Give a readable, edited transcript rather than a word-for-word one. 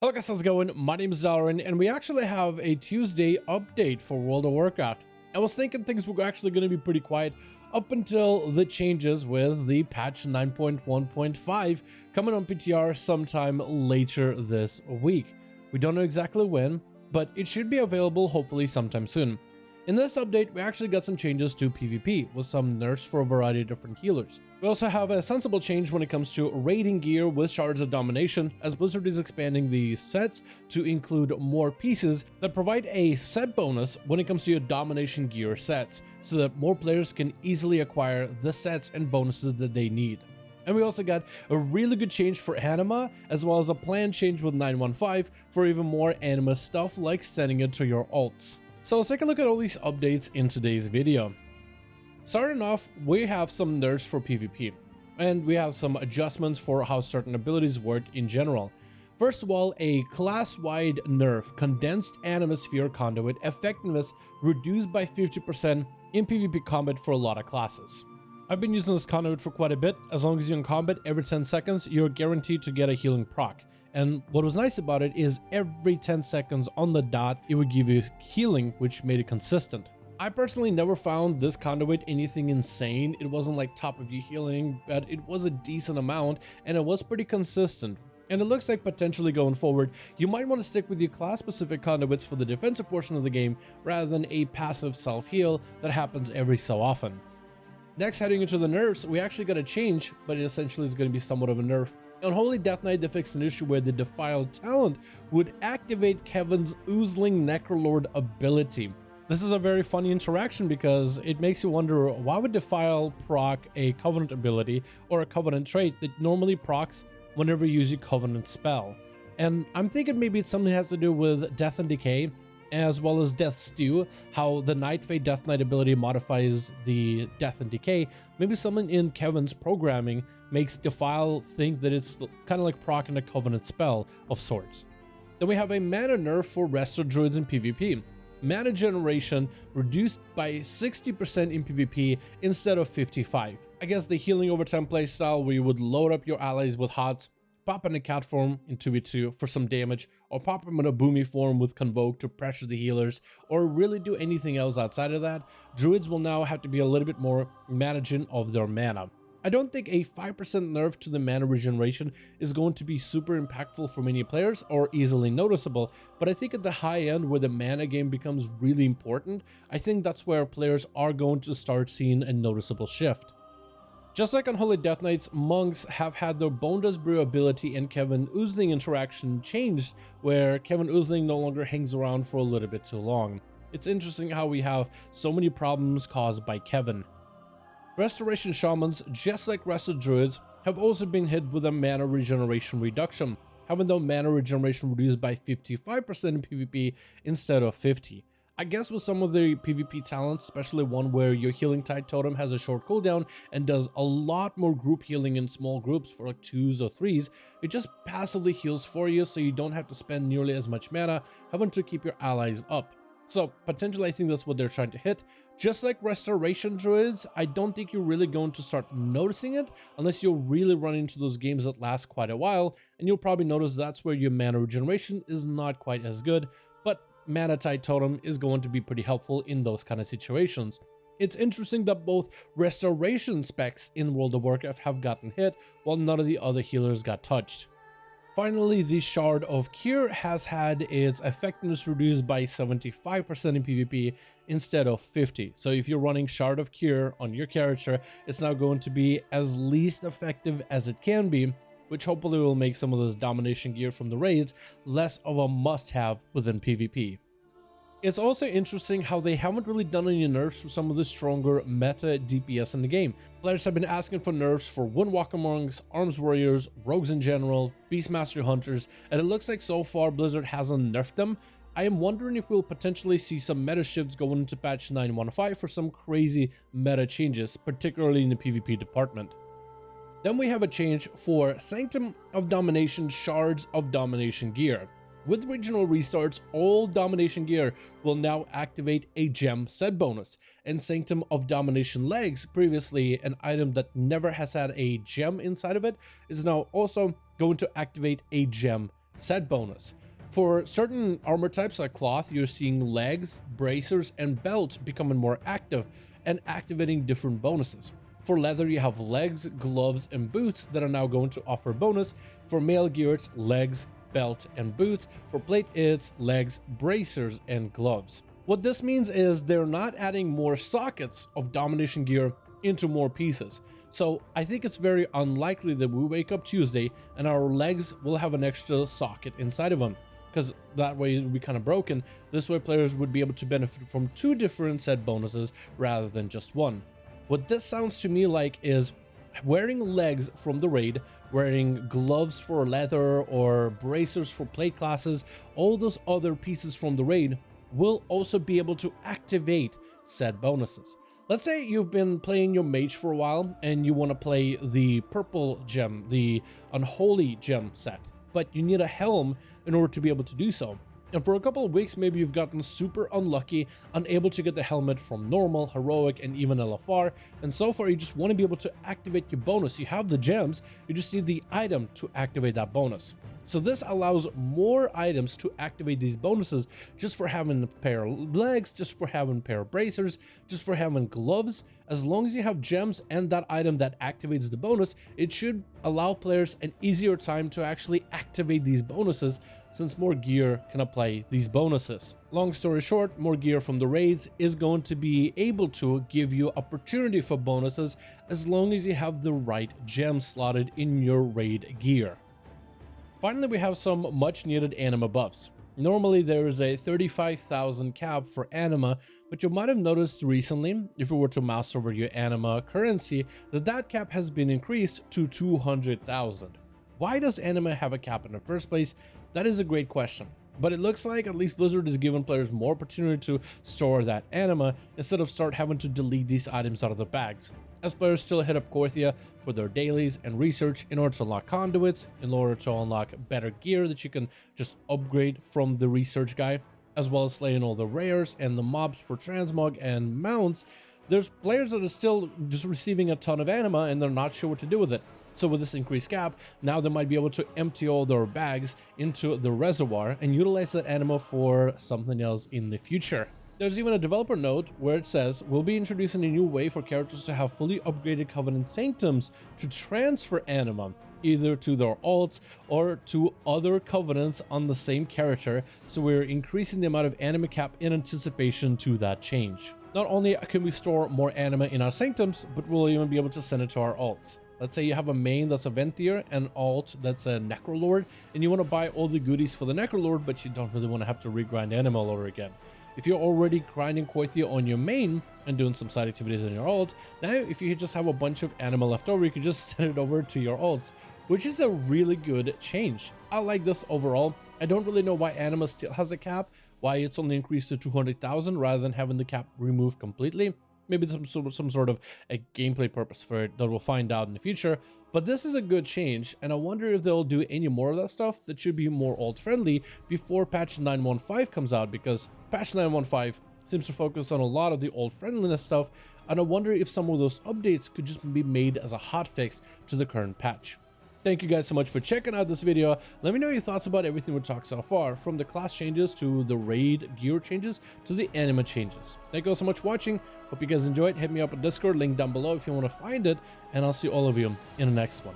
Hello guys, how's it going? My name is Dalaran, and we actually have a Tuesday update for World of Warcraft. I was thinking things were actually going to be pretty quiet up until the changes with the patch 9.1.5 coming on PTR sometime later this week. We don't know exactly when, but it should be available hopefully sometime soon. In this update, we actually got some changes to PvP with some nerfs for a variety of different healers. We also have a sensible change when it comes to raiding gear with Shards of Domination, as Blizzard is expanding the sets to include more pieces that provide a set bonus when it comes to your Domination gear sets, so that more players can easily acquire the sets and bonuses that they need. And we also got a really good change for Anima, as well as a planned change with 9.1.5 for even more Anima stuff like sending it to your alts. So let's take a look at all these updates in today's video. Starting off, we have some nerfs for PvP, and we have some adjustments for how certain abilities work in general. First of all, a class-wide nerf, condensed Animasphere conduit effectiveness reduced by 50% in PvP combat for a lot of classes. I've been using this conduit for quite a bit. As long as you're in combat, every 10 seconds, you're guaranteed to get a healing proc. And what was nice about it is every 10 seconds on the dot, it would give you healing, which made it consistent. I personally never found this conduit anything insane. It wasn't like top of you healing, but it was a decent amount and it was pretty consistent. And it looks like potentially going forward, you might want to stick with your class-specific conduits for the defensive portion of the game rather than a passive self-heal that happens every so often. Next, heading into the nerfs, we actually got a change, but it essentially is going to be somewhat of a nerf. On Holy Death Knight, they fixed an issue where the Defiled talent would activate Kevin's Oozling Necrolord ability. This is a very funny interaction because it makes you wonder, why would Defile proc a Covenant ability or a Covenant trait that normally procs whenever you use your Covenant spell? And I'm thinking maybe it's something that has to do with Death and Decay, as well as Death Stew, how the Night Fate Death Knight ability modifies the Death and Decay. Maybe someone in Kevin's programming makes Defile think that it's kind of like proccing a Covenant spell of sorts. Then we have a mana nerf for Resto Druids in PvP. Mana generation reduced by 60% in PvP instead of 55%. I guess the healing over time playstyle where you would load up your allies with HOTS, pop in a cat form in 2v2 for some damage, or pop him in a boomy form with Convoke to pressure the healers, or really do anything else outside of that. Druids will now have to be a little bit more managing of their mana. I don't think a 5% nerf to the mana regeneration is going to be super impactful for many players or easily noticeable, but I think at the high end where the mana game becomes really important, I think that's where players are going to start seeing a noticeable shift. Just like on Holy Death Knights, monks have had their Bone Dust Brew ability and Kevin Oozling interaction changed, where Kevin Oozling no longer hangs around for a little bit too long. It's interesting how we have so many problems caused by Kevin. Restoration Shamans, just like Rested Druids, have also been hit with a mana regeneration reduction, having their mana regeneration reduced by 55% in PvP instead of 50%. I guess with some of the PvP talents, especially one where your Healing Tide Totem has a short cooldown and does a lot more group healing in small groups for like 2s or 3s, it just passively heals for you so you don't have to spend nearly as much mana having to keep your allies up. So potentially I think that's what they're trying to hit. Just like Restoration Druids, I don't think you're really going to start noticing it unless you're really running into those games that last quite a while, and you'll probably notice that's where your mana regeneration is not quite as good, but Mana Tide Totem is going to be pretty helpful in those kind of situations. It's interesting that both restoration specs in World of Warcraft have gotten hit, while none of the other healers got touched. Finally, the Shard of Cure has had its effectiveness reduced by 75% in PvP instead of 50%. So if you're running Shard of Cure on your character, it's now going to be as least effective as it can be, which hopefully will make some of those Domination gear from the raids less of a must-have within PvP. It's also interesting how they haven't really done any nerfs for some of the stronger meta DPS in the game. Players have been asking for nerfs for Windwalker Monks, Arms Warriors, Rogues in general, Beastmaster Hunters, and it looks like so far Blizzard hasn't nerfed them. I am wondering if we'll potentially see some meta shifts going into patch 9.1.5 for some crazy meta changes, particularly in the PvP department. Then we have a change for Sanctum of Domination Shards of Domination gear. With regional restarts, all Domination gear will now activate a gem set bonus, and Sanctum of Domination legs, previously an item that never has had a gem inside of it, is now also going to activate a gem set bonus. For certain armor types like cloth, you're seeing legs, bracers, and belt becoming more active and activating different bonuses. For leather, you have legs, gloves, and boots that are now going to offer bonus. For male gear, it's legs, belt, and boots. For plate, it's legs, bracers, and gloves. What this means is they're not adding more sockets of domination gear into more pieces. So I think it's very unlikely that we wake up Tuesday and our legs will have an extra socket inside of them, because that way it would be kind of broken. This way players would be able to benefit from 2 different set bonuses rather than just one. What this sounds to me like is wearing legs from the raid, wearing gloves for leather or bracers for plate classes, all those other pieces from the raid will also be able to activate set bonuses. Let's say you've been playing your mage for a while and you want to play the purple gem, the unholy gem set, but you need a helm in order to be able to do so. And for a couple of weeks, maybe you've gotten super unlucky, unable to get the helmet from normal, heroic, and even LFR. And so far, you just want to be able to activate your bonus. You have the gems, you just need the item to activate that bonus. So this allows more items to activate these bonuses just for having a pair of legs, just for having a pair of bracers, just for having gloves. As long as you have gems and that item that activates the bonus, it should allow players an easier time to actually activate these bonuses, since more gear can apply these bonuses. Long story short, more gear from the raids is going to be able to give you opportunity for bonuses as long as you have the right gem slotted in your raid gear. Finally, we have some much needed Anima buffs. Normally there is a 35,000 cap for Anima, but you might have noticed recently, if you were to mouse over your Anima currency, that cap has been increased to 200,000. Why does Anima have a cap in the first place? That is a great question. But it looks like at least Blizzard is giving players more opportunity to store that Anima instead of start having to delete these items out of the bags, as players still hit up Korthia for their dailies and research in order to unlock conduits, in order to unlock better gear that you can just upgrade from the research guy, as well as slaying all the rares and the mobs for transmog and mounts. There's players that are still just receiving a ton of Anima and they're not sure what to do with it. So with this increased cap, now they might be able to empty all their bags into the reservoir and utilize that Anima for something else in the future. There's even a developer note where it says, we'll be introducing a new way for characters to have fully upgraded Covenant Sanctums to transfer Anima, either to their alts or to other Covenants on the same character, so we're increasing the amount of Anima cap in anticipation to that change. Not only can we store more Anima in our Sanctums, but we'll even be able to send it to our alts. Let's say you have a main that's a Venthyr and alt that's a Necrolord, and you want to buy all the goodies for the Necrolord, but you don't really want to have to regrind Anima all over again. If you're already grinding Korthia on your main and doing some side activities on your alt, now if you just have a bunch of Anima left over, you can just send it over to your alts, which is a really good change. I like this overall. I don't really know why Anima still has a cap, why it's only increased to 200,000 rather than having the cap removed completely. Maybe some sort of a gameplay purpose for it that we'll find out in the future. But this is a good change, and I wonder if they'll do any more of that stuff that should be more alt friendly before patch 9.1.5 comes out, because patch 9.1.5 seems to focus on a lot of the alt friendliness stuff, and I wonder if some of those updates could just be made as a hotfix to the current patch. Thank you guys so much for checking out this video. Let me know your thoughts about everything we talked so far, from the class changes to the raid gear changes to the Anima changes. Thank you all so much for watching. Hope you guys enjoyed. Hit me up on Discord, link down below if you want to find it, and I'll see all of you in the next one.